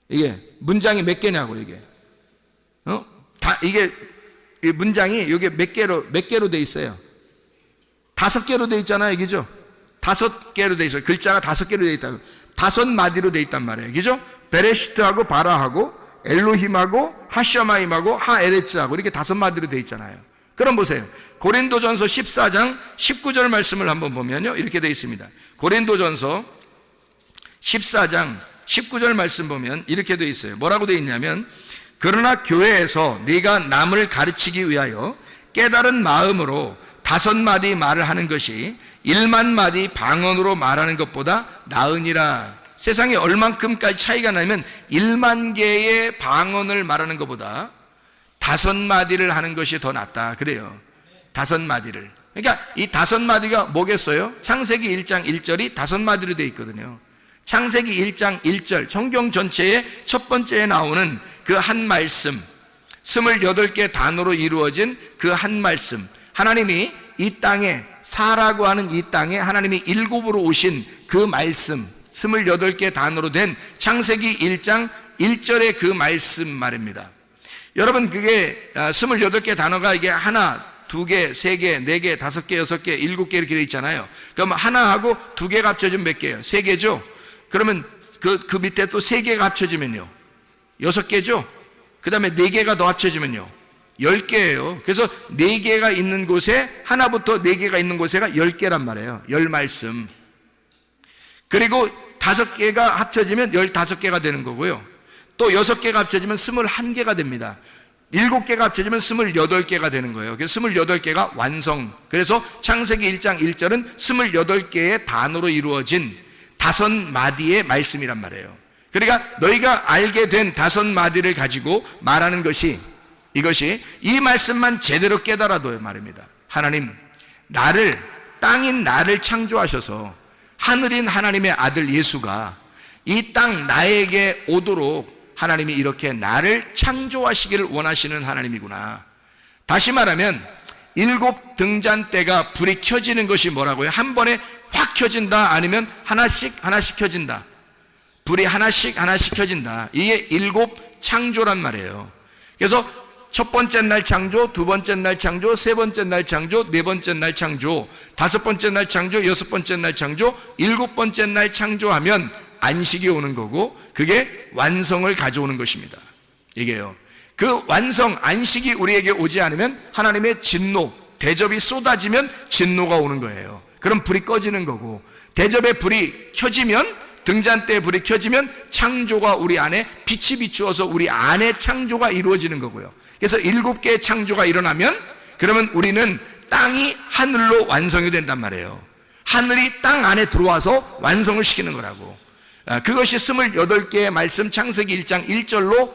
이게 문장이 몇 개냐고. 이게 이게 이 문장이 이게 몇 개로 돼 있어요? 5개로 돼 있잖아요, 그죠? 5개로 돼 있어요. 글자가 5개로 돼 있다고. 5마디로 돼 있단 말이에요, 그죠? 베레시트하고 바라하고 엘로힘하고 하샤마임하고 하에레츠하고 이렇게 5마디로 돼 있잖아요. 그럼 보세요. 고린도전서 14장 19절 말씀을 한번 보면요, 이렇게 돼 있습니다. 고린도전서 14장 19절 말씀 보면 이렇게 돼 있어요. 뭐라고 돼 있냐면, 그러나 교회에서 네가 남을 가르치기 위하여 깨달은 마음으로 5마디 말을 하는 것이 1만 마디 방언으로 말하는 것보다 나으니라. 세상에 얼만큼까지 차이가 나면 1만 개의 방언을 말하는 것보다 5마디를 하는 것이 더 낫다. 그래요. 5마디를. 그러니까 이 5마디가 뭐겠어요? 창세기 1장 1절이 5마디로 되어 있거든요. 창세기 1장 1절, 성경 전체의 첫 번째에 나오는 그 한 말씀, 28개 단어로 이루어진 그 한 말씀, 하나님이 이 땅에, 사라고 하는 이 땅에 하나님이 7으로 오신 그 말씀, 28개 단어로 된 창세기 1장 1절의 그 말씀 말입니다. 여러분, 그게 28개 단어가 이게 하나, 2개, 3개, 4개, 5개, 6개, 7개 이렇게 되어 있잖아요. 그럼 하나하고 2개가 합쳐지면 몇 개예요? 3개죠? 그러면 그 밑에 또 3개가 합쳐지면요, 6개죠? 그 다음에 4개가 더 합쳐지면요, 10개예요. 그래서 4개가 있는 곳에, 하나부터 4개가 있는 곳에가 10개란 말이에요. 10말씀. 그리고 5개가 합쳐지면 15개가 되는 거고요. 또 6개가 합쳐지면 21개가 됩니다. 7개가 합쳐지면 28개가 되는 거예요. 그래서 28개가 완성. 그래서 창세기 1장 1절은 28개의 단어로 이루어진 5마디의 말씀이란 말이에요. 그러니까 너희가 알게 된 5마디를 가지고 말하는 것이, 이것이 이 말씀만 제대로 깨달아도 말입니다. 하나님, 땅인 나를 창조하셔서 하늘인 하나님의 아들 예수가 이 땅 나에게 오도록 하나님이 이렇게 나를 창조하시기를 원하시는 하나님이구나. 다시 말하면 7 등잔대가 불이 켜지는 것이 뭐라고요? 한 번에 확 켜진다, 아니면 하나씩 켜진다. 불이 하나씩 켜진다. 이게 7 창조란 말이에요. 그래서 첫 번째 날 창조, 두 번째 날 창조, 세 번째 날 창조, 네 번째 날 창조, 5번째 날 창조, 6번째 날 창조, 7번째 날 창조하면 안식이 오는 거고, 그게 완성을 가져오는 것입니다. 이게요. 그 완성, 안식이 우리에게 오지 않으면 하나님의 진노, 대접이 쏟아지면 진노가 오는 거예요. 그럼 불이 꺼지는 거고, 대접의 불이 켜지면, 등잔대의 불이 켜지면 창조가 우리 안에 빛이 비추어서 우리 안에 창조가 이루어지는 거고요. 그래서 7개의 창조가 일어나면, 그러면 우리는 땅이 하늘로 완성이 된단 말이에요. 하늘이 땅 안에 들어와서 완성을 시키는 거라고. 그것이 28개의 말씀, 창세기 1장 1절로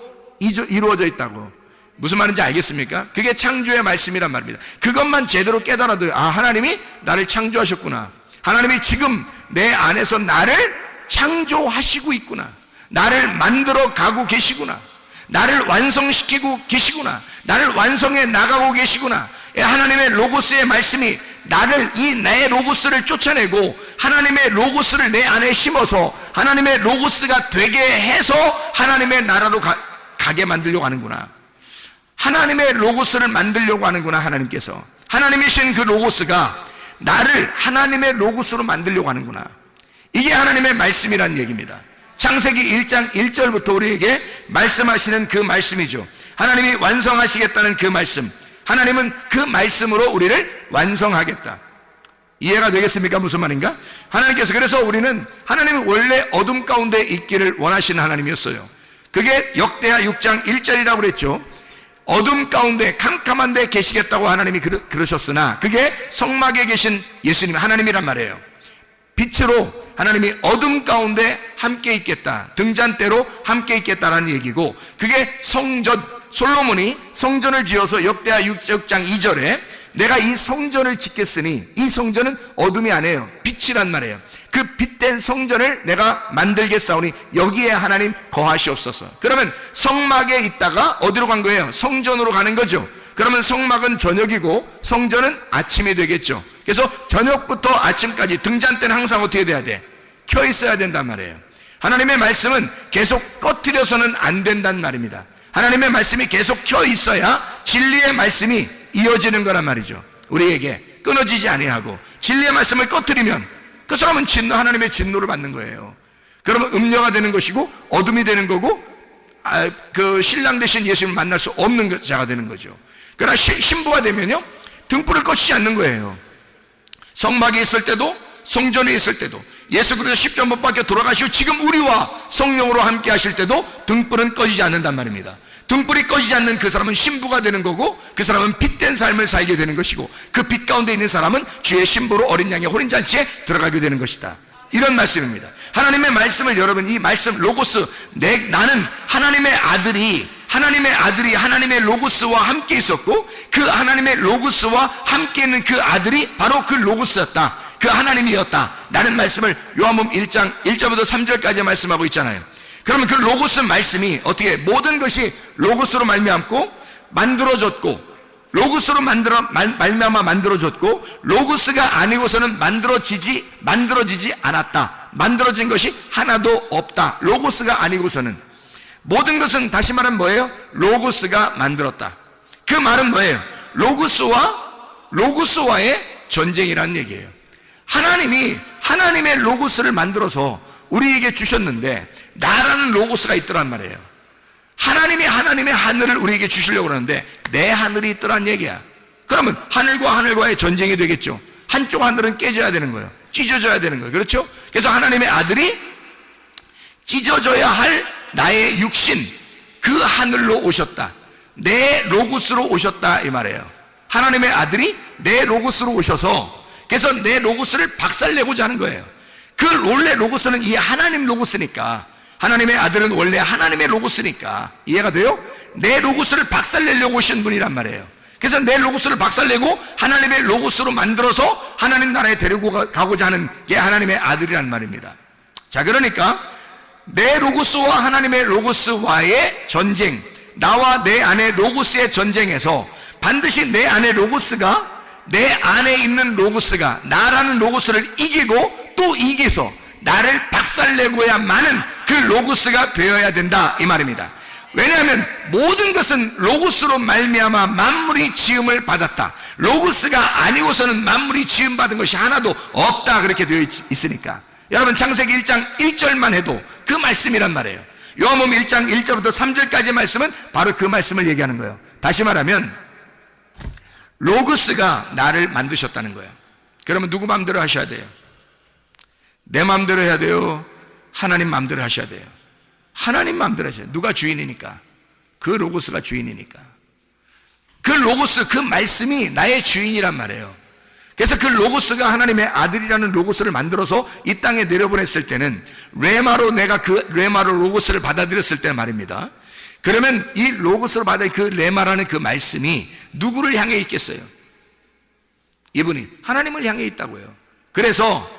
이루어져 있다고. 무슨 말인지 알겠습니까? 그게 창조의 말씀이란 말입니다. 그것만 제대로 깨달아도, 하나님이 나를 창조하셨구나. 하나님이 지금 내 안에서 나를 창조하시고 있구나. 나를 만들어 가고 계시구나. 나를 완성시키고 계시구나. 나를 완성해 나가고 계시구나. 하나님의 로고스의 말씀이 나를, 나의 로고스를 쫓아내고 하나님의 로고스를 내 안에 심어서 하나님의 로고스가 되게 해서 하나님의 나라로 가게 만들려고 하는구나. 하나님의 로고스를 만들려고 하는구나. 하나님께서 하나님이신 그 로고스가 나를 하나님의 로고스로 만들려고 하는구나. 이게 하나님의 말씀이라는 얘기입니다. 창세기 1장 1절부터 우리에게 말씀하시는 그 말씀이죠. 하나님이 완성하시겠다는 그 말씀, 하나님은 그 말씀으로 우리를 완성하겠다. 이해가 되겠습니까? 무슨 말인가? 하나님께서, 그래서 우리는, 하나님은 원래 어둠 가운데 있기를 원하시는 하나님이었어요. 그게 역대하 6장 1절이라고 그랬죠. 어둠 가운데 캄캄한 데 계시겠다고 하나님이 그러셨으나 그게 성막에 계신 예수님 하나님이란 말이에요. 빛으로 하나님이 어둠 가운데 함께 있겠다, 등잔대로 함께 있겠다라는 얘기고, 그게 성전, 솔로몬이 성전을 지어서 역대하 6장 2절에 내가 이 성전을 짓겠으니, 이 성전은 어둠이 아니에요, 빛이란 말이에요. 그 빛된 성전을 내가 만들겠사오니 여기에 하나님 거하시옵소서. 그러면 성막에 있다가 어디로 간 거예요? 성전으로 가는 거죠. 그러면 성막은 저녁이고 성전은 아침이 되겠죠. 그래서 저녁부터 아침까지 등잔대는 항상 어떻게 돼야 돼? 켜 있어야 된단 말이에요. 하나님의 말씀은 계속 꺼뜨려서는 안 된단 말입니다. 하나님의 말씀이 계속 켜 있어야 진리의 말씀이 이어지는 거란 말이죠. 우리에게 끊어지지 아니하고, 진리의 말씀을 꺼뜨리면 그 사람은 하나님의 진노를 받는 거예요. 그러면 음녀가 되는 것이고 어둠이 되는 거고, 그 신랑 대신 예수님을 만날 수 없는 자가 되는 거죠. 그러나 신부가 되면요, 등불을 꺼지지 않는 거예요. 성막에 있을 때도 성전에 있을 때도 예수 그리스도 십자가 못 박혀 돌아가시고 지금 우리와 성령으로 함께 하실 때도 등불은 꺼지지 않는단 말입니다. 등불이 꺼지지 않는 그 사람은 신부가 되는 거고, 그 사람은 빛된 삶을 살게 되는 것이고, 그 빛 가운데 있는 사람은 주의 신부로 어린 양의 혼인잔치에 들어가게 되는 것이다. 이런 말씀입니다. 하나님의 말씀을, 여러분, 이 말씀 로고스, 나는 하나님의 아들이 하나님의 로고스와 함께 있었고, 그 하나님의 로고스와 함께 있는 그 아들이 바로 그 로고스였다, 그 하나님이었다 라는 말씀을 요한복음 1장 1절부터 3절까지 말씀하고 있잖아요. 그러면 그 로고스 말씀이 어떻게, 모든 것이 로고스로 말미암고 만들어졌고, 로고스로 말미암아 만들어졌고, 로고스가 아니고서는 만들어지지 않았다. 만들어진 것이 하나도 없다. 로고스가 아니고서는. 모든 것은, 다시 말하면 뭐예요? 로고스가 만들었다. 그 말은 뭐예요? 로고스와의 전쟁이라는 얘기예요. 하나님이 하나님의 로고스를 만들어서 우리에게 주셨는데, 나라는 로고스가 있더란 말이에요. 하나님이 하나님의 하늘을 우리에게 주시려고 그러는데 내 하늘이 있더란 얘기야. 그러면 하늘과 하늘과의 전쟁이 되겠죠. 한쪽 하늘은 깨져야 되는 거예요. 찢어져야 되는 거예요. 그렇죠? 그래서 하나님의 아들이 찢어져야 할 나의 육신, 그 하늘로 오셨다. 내 로고스로 오셨다, 이 말이에요. 하나님의 아들이 내 로고스로 오셔서, 그래서 내 로고스를 박살내고자 하는 거예요. 그 원래 로고스는 이 하나님 로고스니까, 하나님의 아들은 원래 하나님의 로고스니까, 이해가 돼요? 내 로고스를 박살내려고 오신 분이란 말이에요. 그래서 내 로고스를 박살내고 하나님의 로고스로 만들어서 하나님 나라에 데리고 가고자 하는 게 하나님의 아들이란 말입니다. 자, 그러니까 내 로고스와 하나님의 로고스와의 전쟁, 나와 내 안에 로고스의 전쟁에서 반드시 내 안에 로고스가, 내 안에 있는 로고스가 나라는 로고스를 이기고 또 이겨서 나를 박살내고야만은 그 로고스가 되어야 된다, 이 말입니다. 왜냐하면 모든 것은 로고스로 말미암아 만물이 지음을 받았다. 로고스가 아니고서는 만물이 지음 받은 것이 하나도 없다, 그렇게 되어 있으니까. 여러분, 창세기 1장 1절만 해도 그 말씀이란 말이에요. 요한복음 1장 1절부터 3절까지 말씀은 바로 그 말씀을 얘기하는 거예요. 다시 말하면 로고스가 나를 만드셨다는 거예요. 그러면 누구 마음대로 하셔야 돼요? 내 마음대로 해야 돼요? 하나님 마음대로 하셔야 돼요? 하나님 마음대로 하셔야 돼요. 누가 주인이니까? 그 로고스가 주인이니까. 그 로고스, 그 말씀이 나의 주인이란 말이에요. 그래서 그 로고스가 하나님의 아들이라는 로고스를 만들어서 이 땅에 내려보냈을 때는 레마로, 내가 그 레마로 로고스를 받아들였을 때 말입니다. 그러면 이 로고스를 받아, 그 레마라는 그 말씀이 누구를 향해 있겠어요? 이분이 하나님을 향해 있다고요. 그래서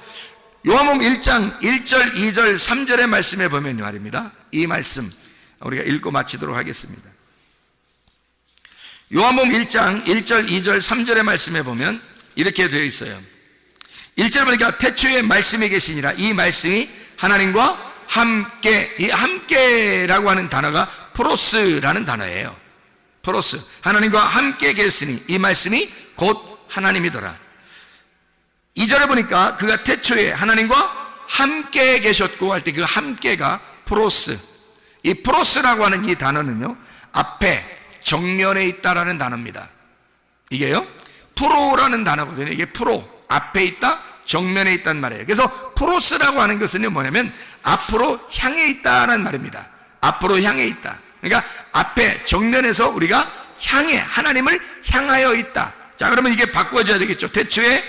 요한복음 1장 1절, 2절, 3절의 말씀에 보면 말입니다, 이 말씀 우리가 읽고 마치도록 하겠습니다. 요한복음 1장 1절, 2절, 3절의 말씀에 보면 이렇게 되어 있어요. 1절 보니까 태초에 말씀이 계시니라. 이 말씀이 하나님과 함께, 이 함께라고 하는 단어가 프로스라는 단어예요. 프로스, 하나님과 함께 계시니 이 말씀이 곧 하나님이더라. 2절에 보니까 그가 태초에 하나님과 함께 계셨고 할 때 그 함께가 프로스, 이 프로스라고 하는 이 단어는요, 앞에 정면에 있다라는 단어입니다. 이게요, 프로라는 단어거든요. 이게 프로, 앞에 있다, 정면에 있단 말이에요. 그래서 프로스라고 하는 것은 뭐냐면 앞으로 향해 있다는 말입니다. 앞으로 향해 있다. 그러니까 앞에 정면에서 우리가 향해, 하나님을 향하여 있다. 자, 그러면 이게 바꿔줘야 되겠죠. 태초에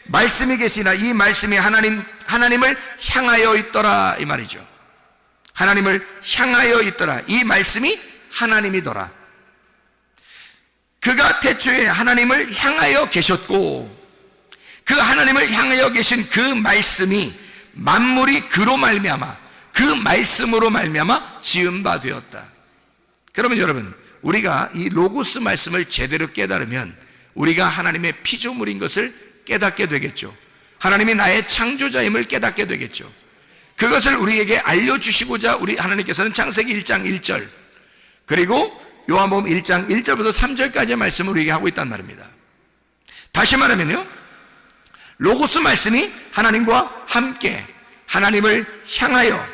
말씀이 계시나 이 말씀이 하나님을 향하여 있더라, 이 말이죠. 하나님을 향하여 있더라. 이 말씀이 하나님이더라. 그가 태초에 하나님을 향하여 계셨고, 그 하나님을 향하여 계신 그 말씀이 만물이 그로 말미암아, 그 말씀으로 말미암아 지은 바 되었다. 그러면 여러분, 우리가 이 로고스 말씀을 제대로 깨달으면 우리가 하나님의 피조물인 것을 깨닫게 되겠죠. 하나님이 나의 창조자임을 깨닫게 되겠죠. 그것을 우리에게 알려주시고자 우리 하나님께서는 창세기 1장 1절 그리고 요한복음 1장 1절부터 3절까지의 말씀을 우리에게 하고 있단 말입니다. 다시 말하면요, 로고스 말씀이 하나님과 함께 하나님을 향하여,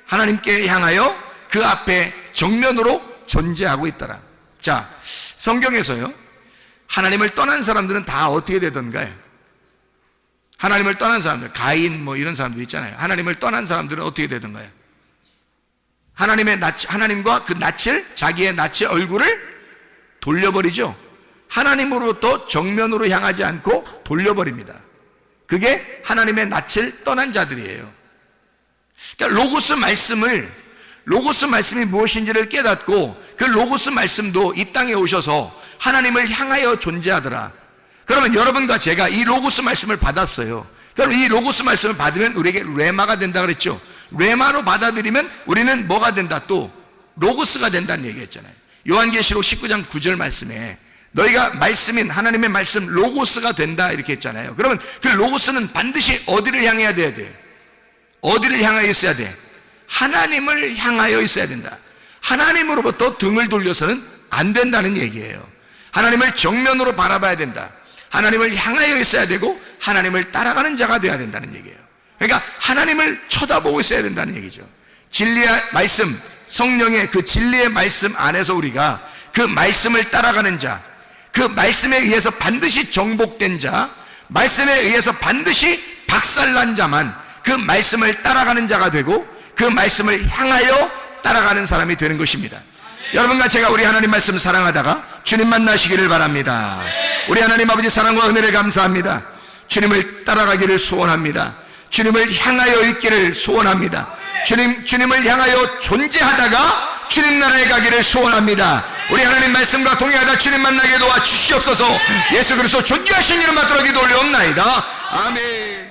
하나님께 향하여 그 앞에 정면으로 존재하고 있더라. 자, 성경에서요, 하나님을 떠난 사람들은 다 어떻게 되던가요? 하나님을 떠난 사람들, 가인 뭐 이런 사람들 있잖아요. 하나님을 떠난 사람들은 어떻게 되던가요? 하나님과 그 낯을, 자기의 낯의 얼굴을 돌려버리죠. 하나님으로부터 정면으로 향하지 않고 돌려버립니다. 그게 하나님의 낯을 떠난 자들이에요. 그러니까 로고스 말씀이 무엇인지를 깨닫고 그 로고스 말씀도 이 땅에 오셔서 하나님을 향하여 존재하더라. 그러면 여러분과 제가 이 로고스 말씀을 받았어요. 그럼 이 로고스 말씀을 받으면 우리에게 레마가 된다 그랬죠. 레마로 받아들이면 우리는 뭐가 된다? 또 로고스가 된다는 얘기했잖아요. 요한계시록 19장 9절 말씀에 너희가 말씀인 하나님의 말씀 로고스가 된다 이렇게 했잖아요. 그러면 그 로고스는 반드시 어디를 향해야 돼야 돼요? 어디를 향하여 있어야 돼? 하나님을 향하여 있어야 된다. 하나님으로부터 등을 돌려서는 안 된다는 얘기예요. 하나님을 정면으로 바라봐야 된다. 하나님을 향하여 있어야 되고 하나님을 따라가는 자가 되어야 된다는 얘기예요. 그러니까 하나님을 쳐다보고 있어야 된다는 얘기죠. 진리의 말씀, 성령의 그 진리의 말씀 안에서 우리가 그 말씀을 따라가는 자, 그 말씀에 의해서 반드시 정복된 자, 말씀에 의해서 반드시 박살난 자만 그 말씀을 따라가는 자가 되고 그 말씀을 향하여 따라가는 사람이 되는 것입니다. 여러분과 제가 우리 하나님 말씀 사랑하다가 주님 만나시기를 바랍니다. 우리 하나님 아버지 사랑과 은혜를 감사합니다. 주님을 따라가기를 소원합니다. 주님을 향하여 있기를 소원합니다. 주님을 향하여 존재하다가 주님 나라에 가기를 소원합니다. 우리 하나님 말씀과 동행하다 주님 만나게 도와 주시옵소서. 예수 그리스도 존귀하신 이름 받들어 기도 올려옵나이다. 아멘.